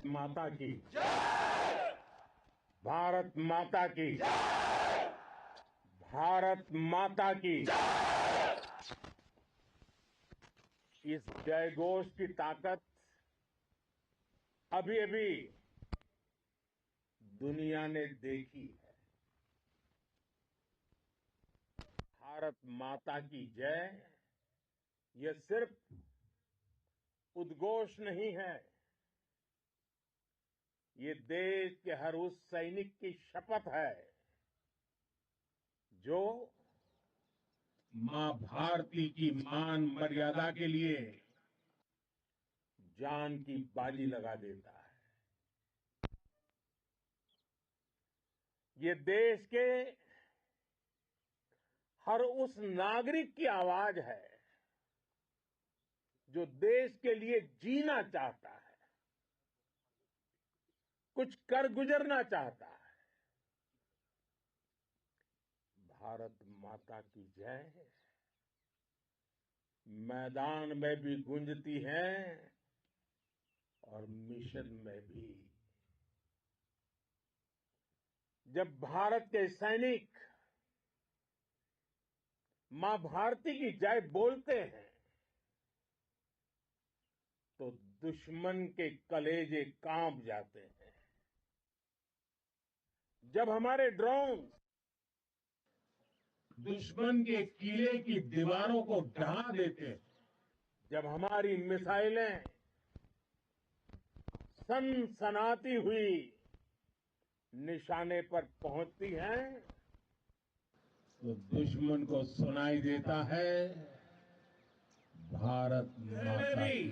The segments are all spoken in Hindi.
माता की जय। भारत माता की जय। भारत माता की जय। इस जयघोष की ताकत अभी अभी दुनिया ने देखी है। भारत माता की जय यह सिर्फ उद्घोष नहीं है, ये देश के हर उस सैनिक की शपथ है जो मां भारती की मान मर्यादा के लिए जान की बाजी लगा देता है। ये देश के हर उस नागरिक की आवाज है जो देश के लिए जीना चाहता है, कुछ कर गुजरना चाहता है। भारत माता की जय मैदान में भी गूंजती है और मिशन में भी। जब भारत के सैनिक मां भारती की जय बोलते हैं तो दुश्मन के कलेजे कांप जाते हैं। जब हमारे ड्रोन दुश्मन के किले की दीवारों को ढहा देते हैं, जब हमारी मिसाइलें सनसनाती हुई निशाने पर पहुंचती हैं तो दुश्मन को सुनाई देता है भारत माता की।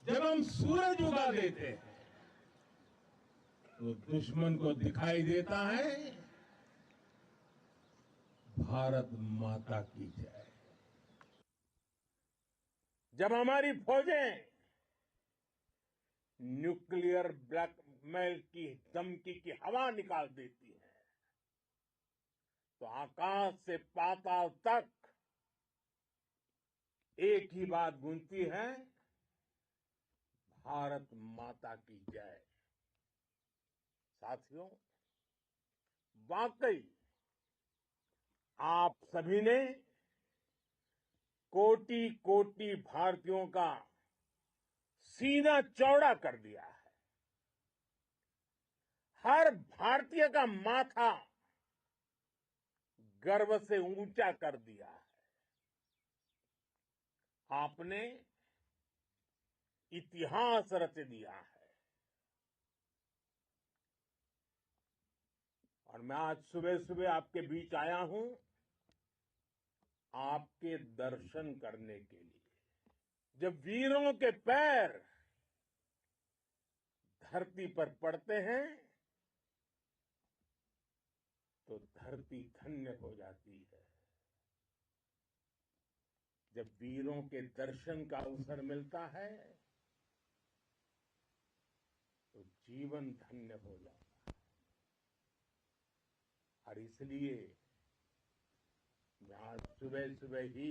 जब हम सूरज उगा देते हैं तो दुश्मन को दिखाई देता है भारत माता की जय। जब हमारी फौजें न्यूक्लियर ब्लैकमेल की धमकी की हवा निकाल देती है तो आकाश से पाताल तक एक ही बात गूंजती है भारत माता की जय। साथियों, वाकई आप सभी ने कोटि कोटि भारतीयों का सीना चौड़ा कर दिया है। हर भारतीय का माथा गर्व से ऊंचा कर दिया है। आपने इतिहास रच दिया है। और मैं आज सुबह सुबह आपके बीच आया हूं आपके दर्शन करने के लिए। जब वीरों के पैर धरती पर पड़ते हैं तो धरती धन्य हो जाती है। जब वीरों के दर्शन का अवसर मिलता है तो जीवन धन्य हो जाता है। और इसलिए मैं आज सुबह सुबह ही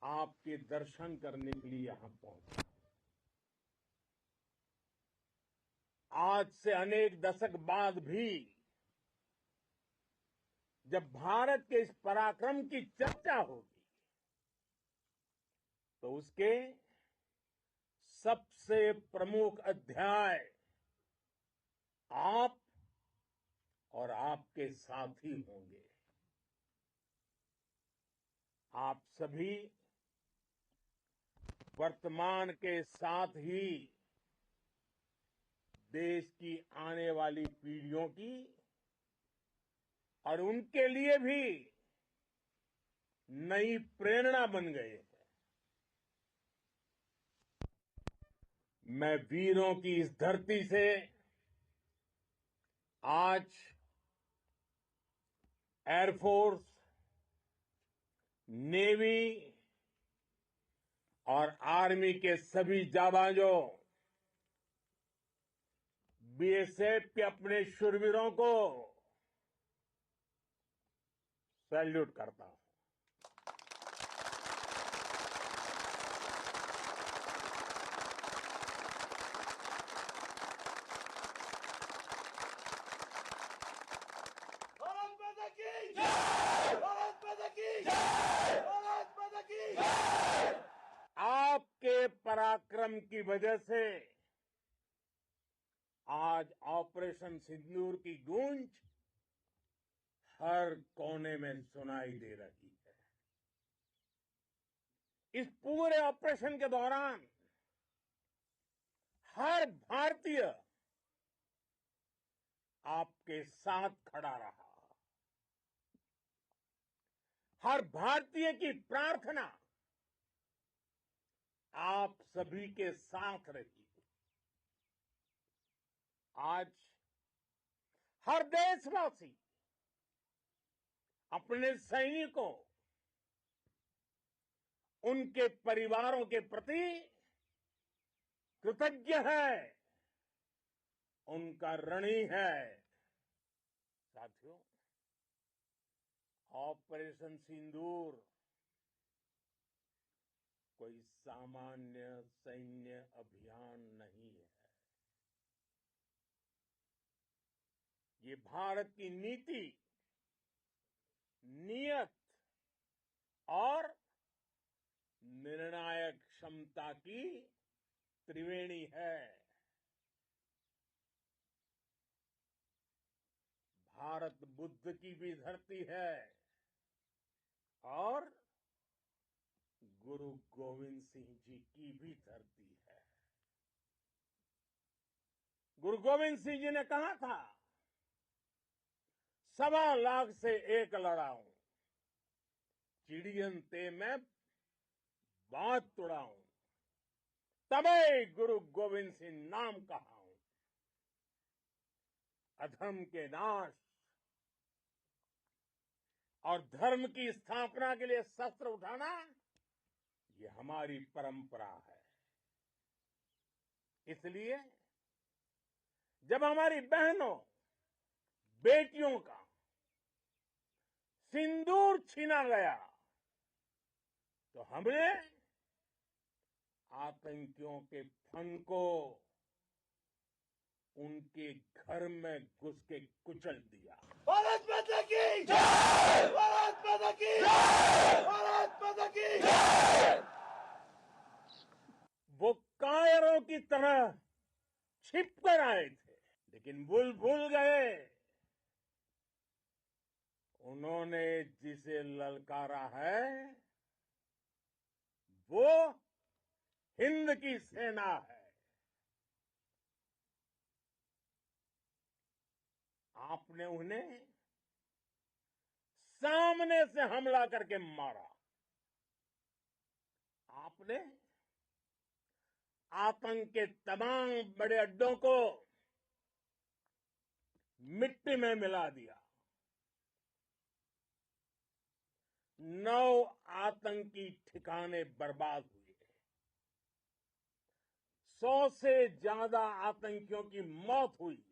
आपके दर्शन करने के लिए यहां पहुंचा। आज से अनेक दशक बाद भी जब भारत के इस पराक्रम की चर्चा होगी तो उसके सबसे प्रमुख अध्याय आप और आपके साथी होंगे। आप सभी वर्तमान के साथ ही देश की आने वाली पीढ़ियों की और उनके लिए भी नई प्रेरणा बन गए हैं। मैं वीरों की इस धरती से आज एयरफोर्स, नेवी और आर्मी के सभी जाबाजों, बीएसएफ के अपने शूरवीरों को सैल्यूट करता हूं। पराक्रम की वजह से आज ऑपरेशन सिंदूर की गूंज हर कोने में सुनाई दे रही है। इस पूरे ऑपरेशन के दौरान हर भारतीय आपके साथ खड़ा रहा। हर भारतीय की प्रार्थना आप सभी के साथ रही। आज हर देशवासी अपने सैनिकों, उनके परिवारों के प्रति कृतज्ञ है, उनका ऋणी है। साथियों, ऑपरेशन सिंदूर कोई सामान्य सैन्य अभियान नहीं है। ये भारत की नीति, नियत और निर्णायक क्षमता की त्रिवेणी है। भारत बुद्ध की भी धरती है और गुरु गोविंद सिंह जी की भी धरती है। गुरु गोविंद सिंह जी ने कहा था, 1.25 से एक लड़ाऊं, चिड़ियन ते मैं बात तुड़ाऊं, तबे गुरु गोविंद सिंह नाम कहाऊं। अधर्म के नाश और धर्म की स्थापना के लिए शस्त्र उठाना, ये हमारी परंपरा है। इसलिए जब हमारी बहनों, बेटियों का सिंदूर छीना गया, तो हमने आतंकियों के फन को उनके घर में घुस के कुचल दिया। भारत माता की जय! भारत माता की जय! भारत माता की जय! वो कायरों की तरह छिप कर आए थे, लेकिन भूल गए उन्होंने जिसे ललकारा है वो हिंद की सेना है। आपने उन्हें सामने से हमला करके मारा। आपने आतंक के तमाम बड़े अड्डों को मिट्टी में मिला दिया। 9 आतंकी ठिकाने बर्बाद हुए। 100 से ज्यादा आतंकियों की मौत हुई।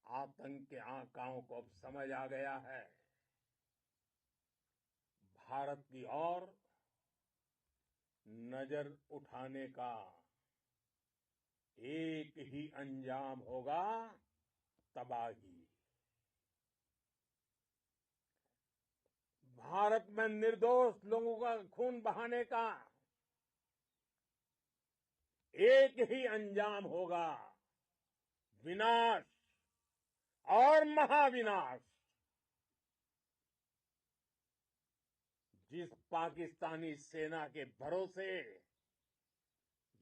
आतंक के आकाओं को अब समझ आ गया है, भारत की ओर नजर उठाने का एक ही अंजाम होगा, तबाही। भारत में निर्दोष लोगों का खून बहाने का एक ही अंजाम होगा, विनाश और महाविनाश। जिस पाकिस्तानी सेना के भरोसे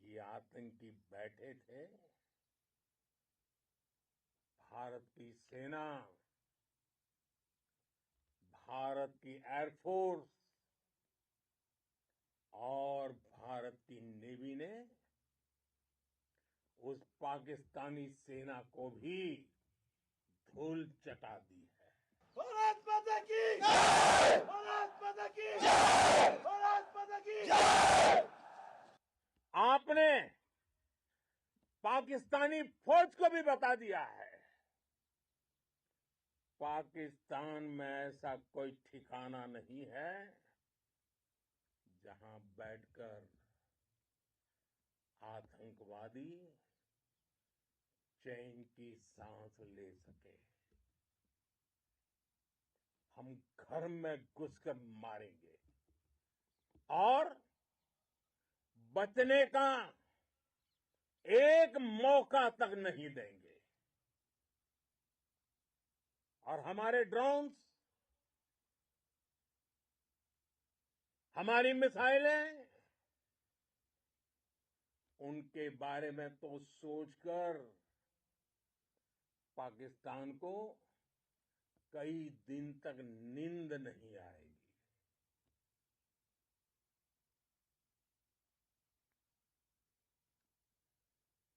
ये आतंकी बैठे थे, भारत की सेना, भारत की एयरफोर्स और भारत की नेवी ने उस पाकिस्तानी सेना को भी धूल चटा दी है। भारत माता की जय! भारत माता की जय! भारत माता की जय! आपने पाकिस्तानी फौज को भी बता दिया है, पाकिस्तान में ऐसा कोई ठिकाना नहीं है जहां बैठकर आतंकवादी चैन की सांस ले सके। हम घर में घुसकर मारेंगे और बचने का एक मौका तक नहीं देंगे। और हमारे ड्रोन्स, हमारी मिसाइलें, उनके बारे में तो सोचकर पाकिस्तान को कई दिन तक नींद नहीं आएगी।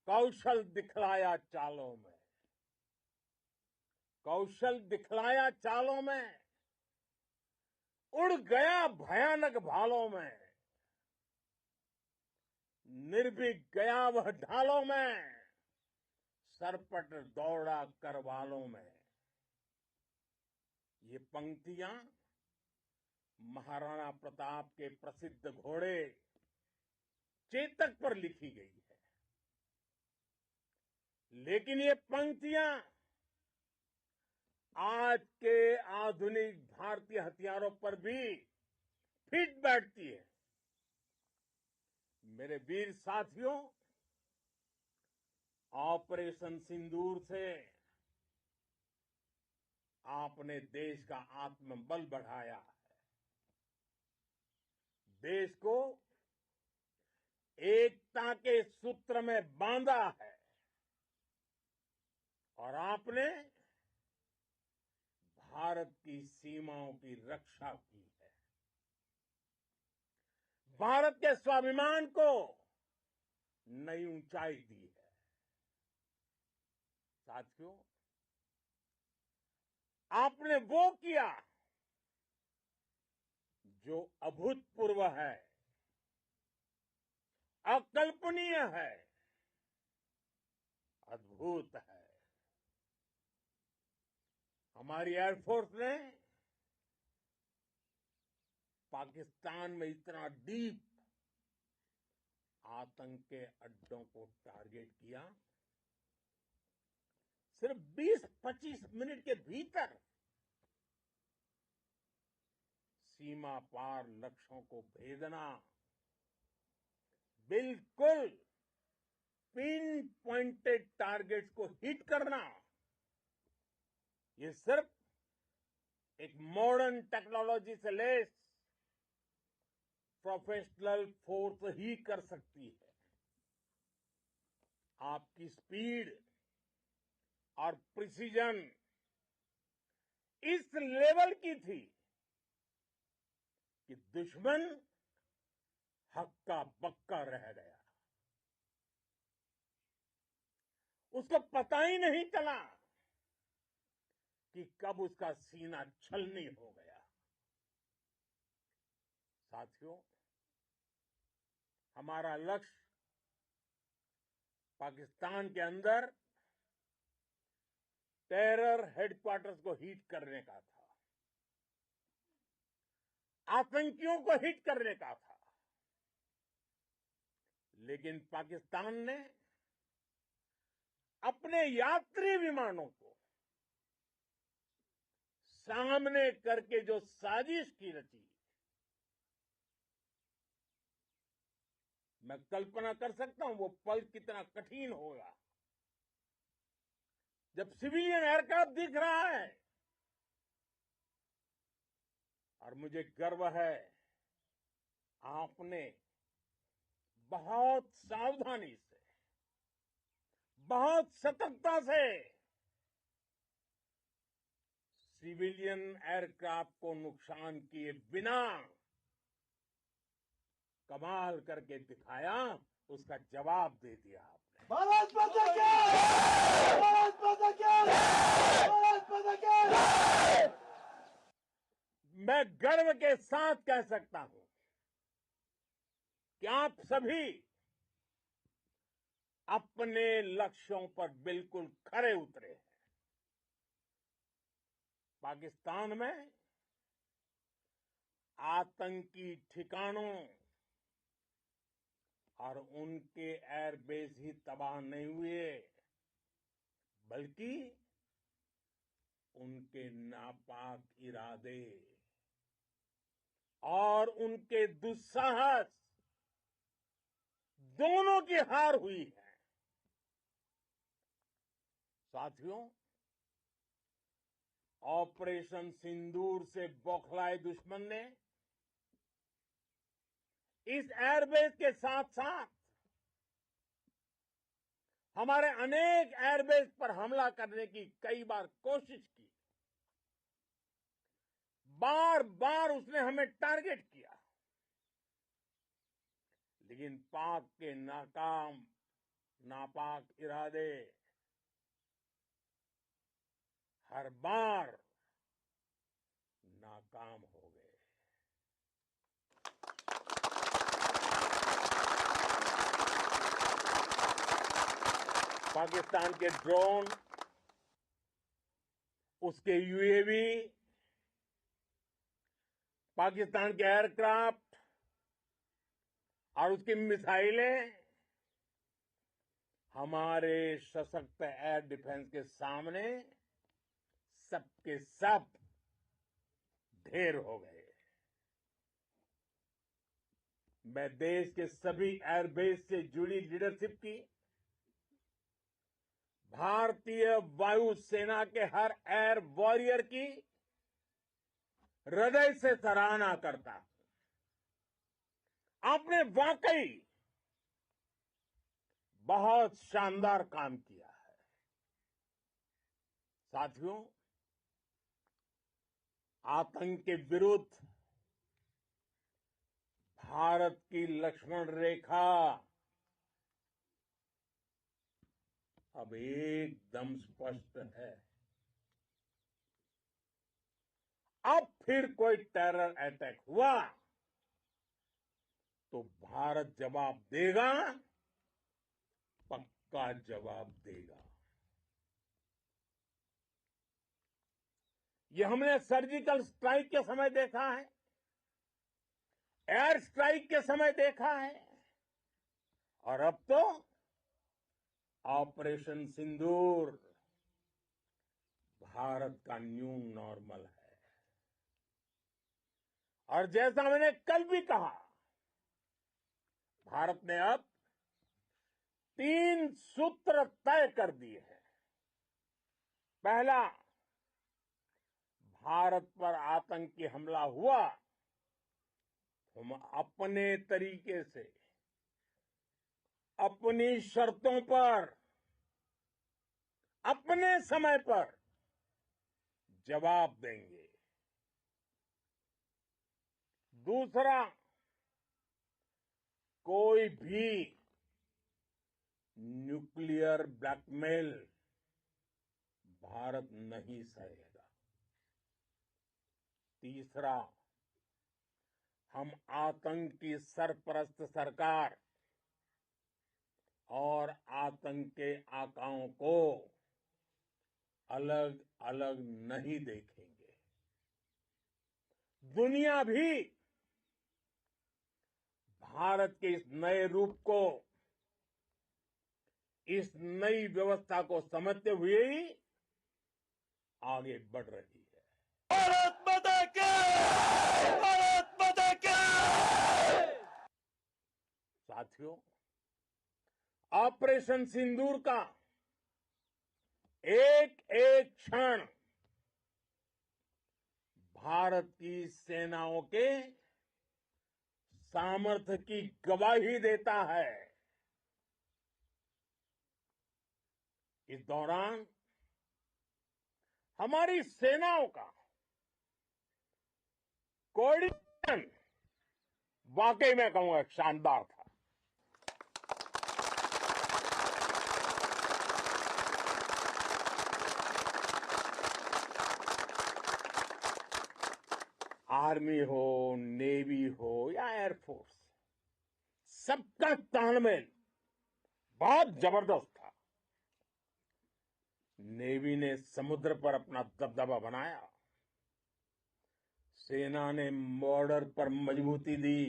कौशल दिखलाया चालों में, कौशल दिखलाया चालों में, उड़ गया भयानक भालों में, निर्भीक गया वह ढालों में, सरपट दौड़ा करवालों में। ये पंक्तियां महाराणा प्रताप के प्रसिद्ध घोड़े चेतक पर लिखी गई है। लेकिन ये पंक्तियां आज के आधुनिक भारतीय हथियारों पर भी फिट बैठती है। मेरे वीर साथियों, ऑपरेशन सिंदूर से आपने देश का आत्मबल बढ़ाया है, देश को एकता के सूत्र में बांधा है, और आपने भारत की सीमाओं की रक्षा की है। भारत के स्वाभिमान को नई ऊंचाई दी है। साथियों, आपने वो किया जो अभूतपूर्व है, अकल्पनीय है, अद्भुत है। हमारी एयरफोर्स ने पाकिस्तान में इतना डीप आतंक के अड्डों को टारगेट किया, सिर्फ 20-25 मिनट के भीतर सीमा पार लक्ष्यों को भेदना, बिल्कुल पिन पॉइंटेड टारगेट्स को हिट करना, ये सिर्फ एक मॉडर्न टेक्नोलॉजी से लेस प्रोफेशनल फोर्स ही कर सकती है। आपकी स्पीड और प्रिसीजन इस लेवल की थी कि दुश्मन हक्का बक्का रह गया। उसको पता ही नहीं चला कि कब उसका सीना छलनी हो गया। साथियों, हमारा लक्ष्य पाकिस्तान के अंदर टेरर हेडक्वार्टर्स को हिट करने का था, आतंकियों को हिट करने का था। लेकिन पाकिस्तान ने अपने यात्री विमानों को सामने करके जो साजिश की रची, मैं कल्पना कर सकता हूं वो पल कितना कठिन होगा जब सिविलियन एयरक्राफ्ट दिख रहा है। और मुझे गर्व है, आपने बहुत सावधानी से, बहुत सतर्कता से सिविलियन एयरक्राफ्ट को नुकसान किए बिना कमाल करके दिखाया, उसका जवाब दे दिया आपने। भारत माता की जय! भारत माता की जय! भारत माता की जय! मैं गर्व के साथ कह सकता हूं कि आप सभी अपने लक्ष्यों पर बिल्कुल खरे उतरे हैं। पाकिस्तान में आतंकी ठिकानों और उनके एयरबेस ही तबाह नहीं हुए, बल्कि उनके नापाक इरादे और उनके दुस्साहस दोनों की हार हुई है। साथियों, ऑपरेशन सिंदूर से बौखलाए दुश्मन ने इस एयरबेस के साथ साथ हमारे अनेक एयरबेस पर हमला करने की कई बार कोशिश की। बार बार उसने हमें टारगेट किया, लेकिन पाक के नापाक इरादे हर बार नाकाम हो गए। पाकिस्तान के ड्रोन, उसके यूएवी, पाकिस्तान के एयरक्राफ्ट और उसकी मिसाइलें हमारे सशक्त एयर डिफेंस के सामने सबके सब ढेर हो गए। मैं देश के सभी एयरबेस से जुड़ी लीडरशिप की, भारतीय वायुसेना के हर एयर वॉरियर की हृदय से सराहना करता हूं। आपने वाकई बहुत शानदार काम किया है। साथियों, आतंक के विरुद्ध भारत की लक्ष्मण रेखा अब एकदम स्पष्ट है। अब फिर कोई टेरर अटैक हुआ तो भारत जवाब देगा, पक्का जवाब देगा। ये हमने सर्जिकल स्ट्राइक के समय देखा है, एयर स्ट्राइक के समय देखा है, और अब तो ऑपरेशन सिंदूर भारत का न्यू नॉर्मल है। और जैसा मैंने कल भी कहा, भारत ने अब 3 सूत्र तय कर दिए हैं। पहला, भारत पर आतंकी हमला हुआ, हम अपने तरीके से, अपनी शर्तों पर, अपने समय पर जवाब देंगे। दूसरा, कोई भी न्यूक्लियर ब्लैकमेल भारत नहीं सहेगा। तीसरा, हम आतंक की सरपरस्त सरकार और आतंक के आकाओं को अलग अलग नहीं देखेंगे। दुनिया भी भारत के इस नए रूप को, इस नई व्यवस्था को समझते हुए ही आगे बढ़ रही है। भारत माता की! भारत माता की! साथियों, ऑपरेशन सिंदूर का एक एक क्षण भारत की सेनाओं के सामर्थ्य की गवाही देता है। इस दौरान हमारी सेनाओं का कोऑर्डिनेशन वाकई में कहूंगा शानदार था। आर्मी हो, नेवी हो या एयरफोर्स, सबका तालमेल बहुत जबरदस्त था। नेवी ने समुद्र पर अपना दबदबा बनाया, सेना ने बॉर्डर पर मजबूती दी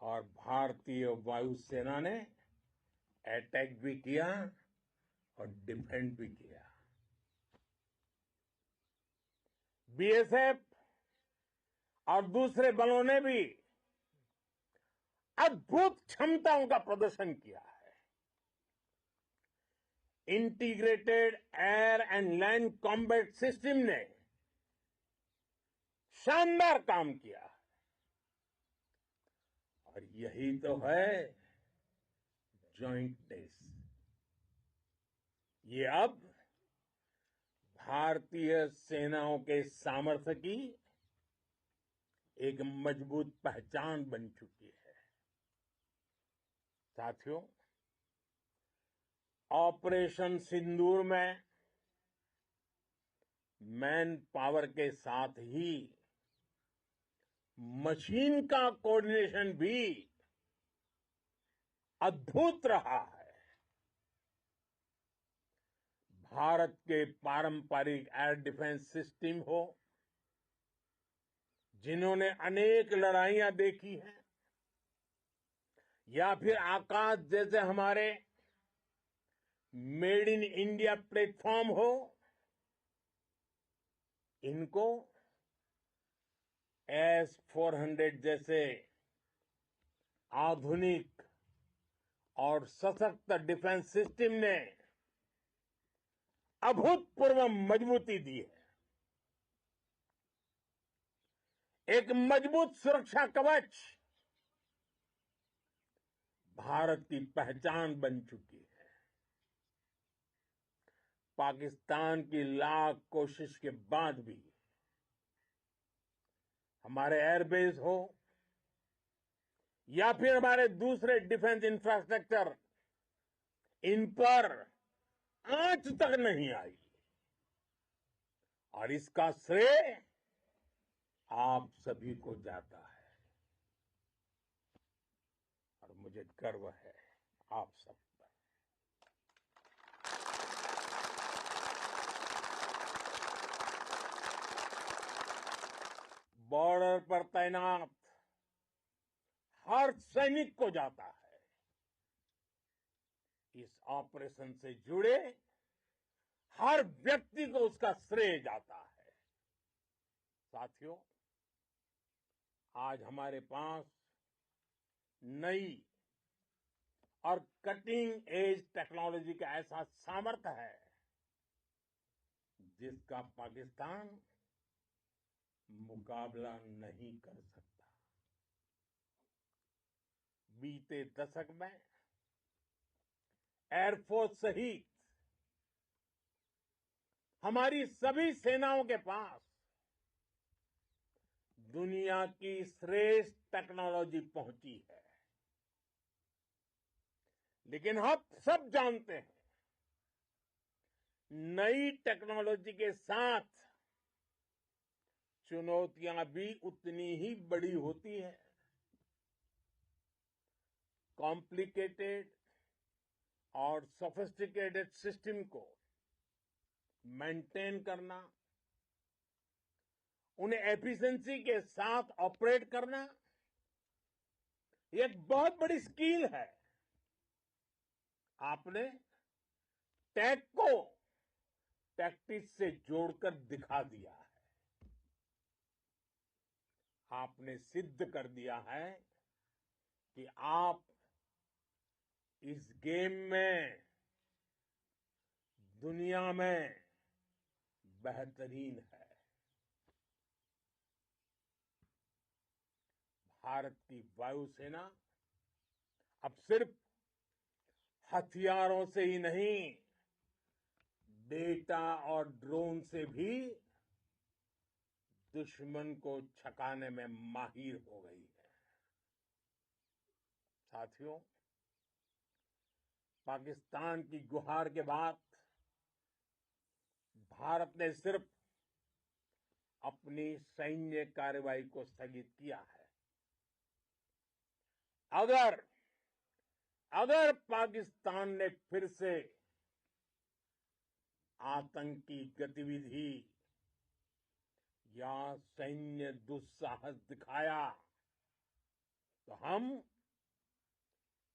और भारतीय वायुसेना ने अटैक भी किया और डिफेंड भी किया। बीएसएफ और दूसरे बलों ने भी अद्भुत क्षमताओं का प्रदर्शन किया है। Integrated air and land combat system ने शानदार काम किया और यही तो है जॉइंटनेस। ये अब भारतीय सेनाओं के सामर्थ्य की एक मजबूत पहचान बन चुकी है। साथियों, ऑपरेशन सिंदूर में मैन पावर के साथ ही मशीन का कोऑर्डिनेशन भी अद्भुत रहा है। भारत के पारंपरिक एयर डिफेंस सिस्टम हो, जिन्होंने अनेक लड़ाइयां देखी हैं, या फिर आकाश जैसे हमारे मेड इन इंडिया प्लेटफॉर्म हो, इनको S-400 जैसे आधुनिक और सशक्त डिफेंस सिस्टम ने अभूतपूर्व मजबूती दी है। एक मजबूत सुरक्षा कवच भारत की पहचान बन चुकी है। पाकिस्तान की लाख कोशिश के बाद भी हमारे एयरबेस हो या फिर हमारे दूसरे डिफेंस इंफ्रास्ट्रक्चर, इन पर आंच तक नहीं आई और इसका श्रेय आप सभी को जाता है और मुझे गर्व है आप सब पर। बॉर्डर पर तैनात हर सैनिक को जाता है। इस ऑपरेशन से जुड़े हर व्यक्ति को उसका श्रेय जाता है। साथियों, आज हमारे पास नई और कटिंग एज टेक्नोलॉजी का ऐसा सामर्थ्य है जिसका पाकिस्तान मुकाबला नहीं कर सकता। बीते दशक में एयरफोर्स सहित हमारी सभी सेनाओं के पास दुनिया की श्रेष्ठ टेक्नोलॉजी पहुंची है। लेकिन हम सब जानते हैं, नई टेक्नोलॉजी के साथ चुनौतियां भी उतनी ही बड़ी होती है। कॉम्प्लिकेटेड और सोफिस्टिकेटेड सिस्टम को मेंटेन करना, उन्हें एफिशिएंसी के साथ ऑपरेट करना, ये एक बहुत बड़ी स्किल है। आपने टेक को टैक्टिक्स से जोड़कर दिखा दिया है। आपने सिद्ध कर दिया है कि आप इस गेम में दुनिया में बेहतरीन है। भारत की वायुसेना अब सिर्फ हथियारों से ही नहीं, डेटा और ड्रोन से भी दुश्मन को छकाने में माहिर हो गई है। साथियों, पाकिस्तान की गुहार के बाद भारत ने सिर्फ अपनी सैन्य कार्रवाई को स्थगित किया है। अगर पाकिस्तान ने फिर से आतंकी गतिविधि या सैन्य दुस्साहस दिखाया तो हम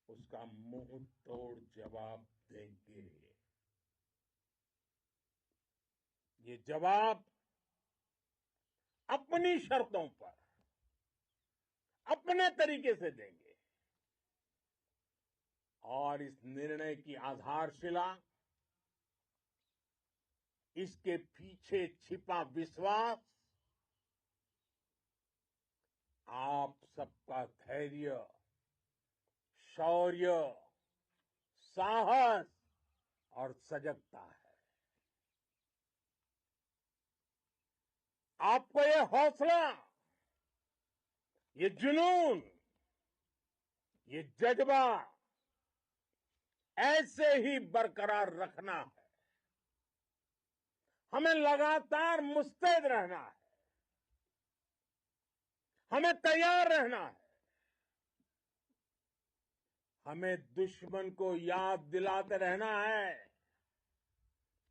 उसका मुंह तोड़ जवाब देंगे। ये जवाब अपनी शर्तों पर, अपने तरीके से देंगे। और इस निर्णय की आधारशिला, इसके पीछे छिपा विश्वास आप सबका धैर्य, शौर्य, साहस और सजगता है। आपको ये हौसला, ये जुनून, ये जज्बा ऐसे ही बरकरार रखना है। हमें लगातार मुस्तैद रहना है, हमें तैयार रहना है। हमें दुश्मन को याद दिलाते रहना है,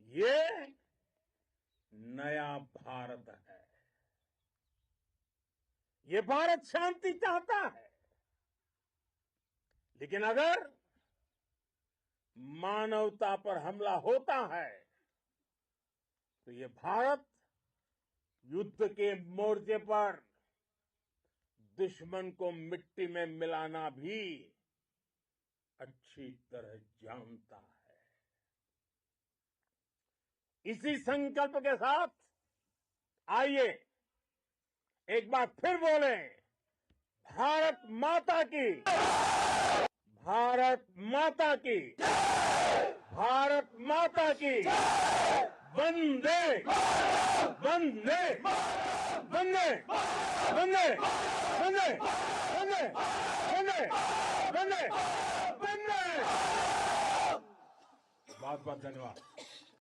ये नया भारत है। ये भारत शांति चाहता है, लेकिन अगर मानवता पर हमला होता है तो ये भारत युद्ध के मोर्चे पर दुश्मन को मिट्टी में मिलाना भी अच्छी तरह जानता है। इसी संकल्प के साथ आइए एक बार फिर बोलें, भारत माता की, भारत माता की, भारत माता की, वंदे वंदे वंदे वंदे वंदे वंदे वंदे वंदे वंदे। बहुत बहुत धन्यवाद।